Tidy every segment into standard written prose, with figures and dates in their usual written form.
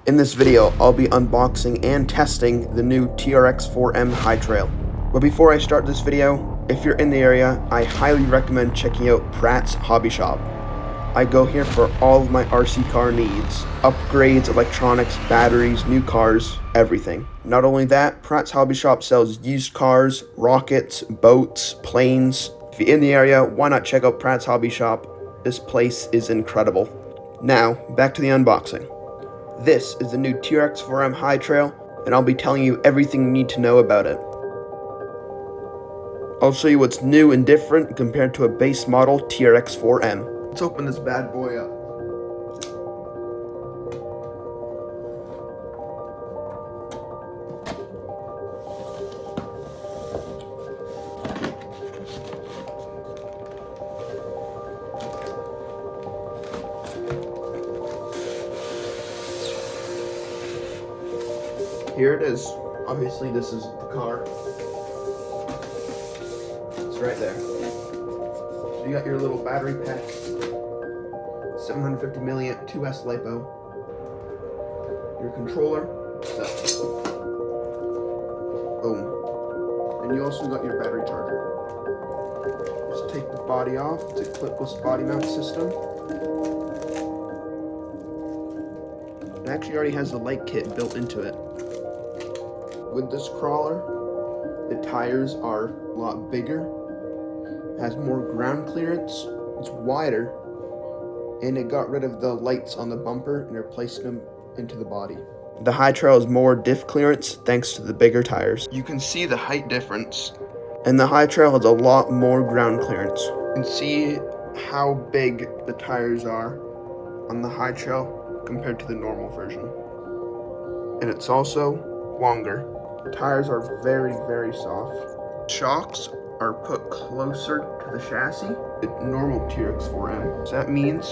In this video, I'll be unboxing and testing the new TRX4m High Trail. But before I start this video, if you're in the area, I highly recommend checking out Pratt's Hobby Shop. I go here for all of my RC car needs. Upgrades, electronics, batteries, new cars, everything. Not only that, Pratt's Hobby Shop sells used cars, rockets, boats, planes. If you're in the area, why not check out Pratt's Hobby Shop? This place is incredible. Now, back to the unboxing. This is the new TRX4m High Trail, and I'll be telling you everything you need to know about it. I'll show you what's new and different compared to a base model TRX4m. Let's open this bad boy up. Here it is. Obviously, this is the car. It's right there. So you got your little battery pack, 750 milliamp 2S LiPo, your controller, so boom. And you also got your battery charger. Just take the body off. It's a clipless body mount system. It actually already has the light kit built into it. With this crawler, the tires are a lot bigger, has more ground clearance, it's wider, and it got rid of the lights on the bumper and replaced them into the body. The High Trail has more diff clearance thanks to the bigger tires. You can see the height difference, and the High Trail has a lot more ground clearance. You can see how big the tires are on the High Trail compared to the normal version. And it's also longer. The tires are very, very soft. Shocks are put closer to the chassis than normal TRX4m. So that means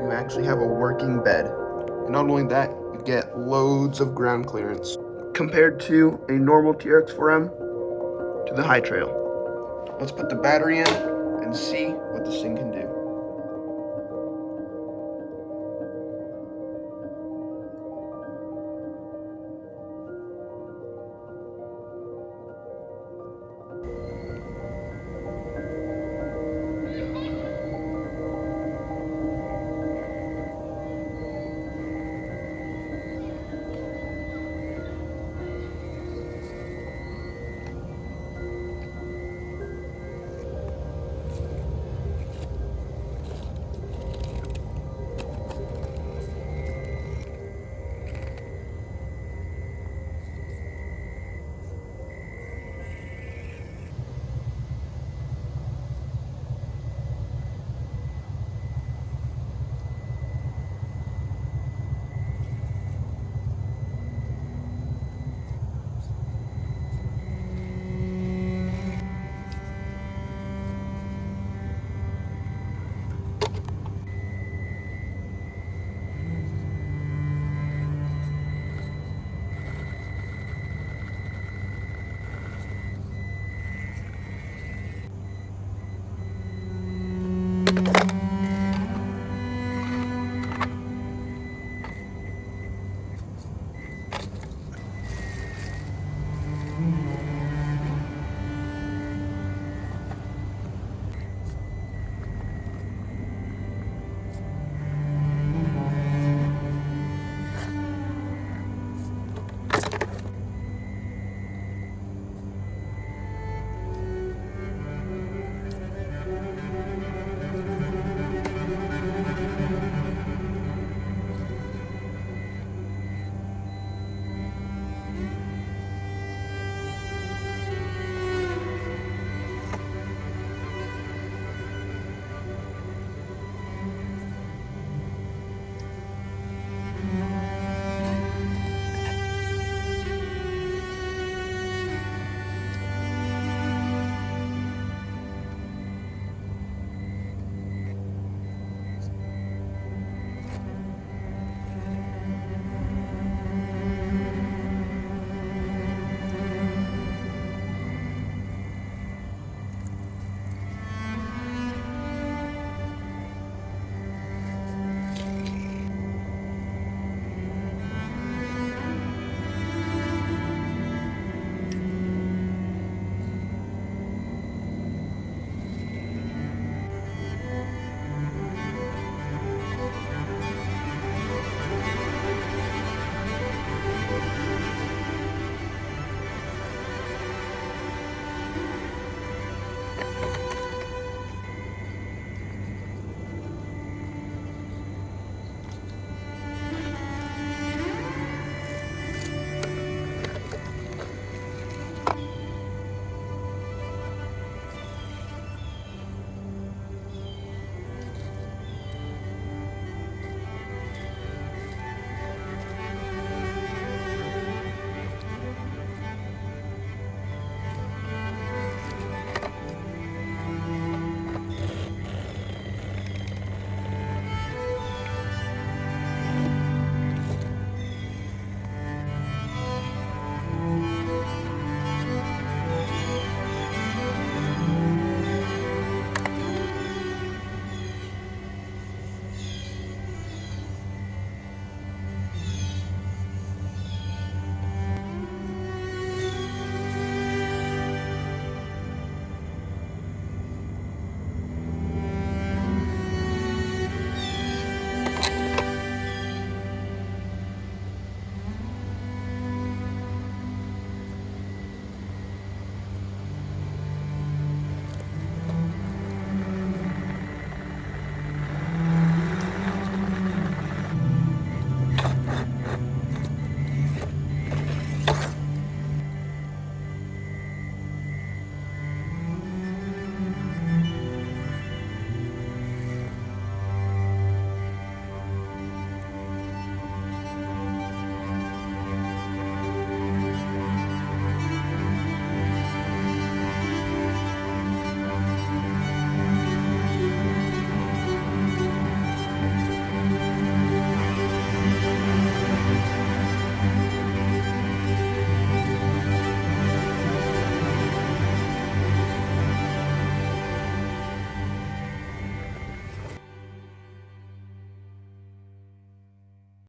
you actually have a working bed. And not only that, you get loads of ground clearance compared to a normal TRX4m to the High Trail. Let's put the battery in and see what this thing can do.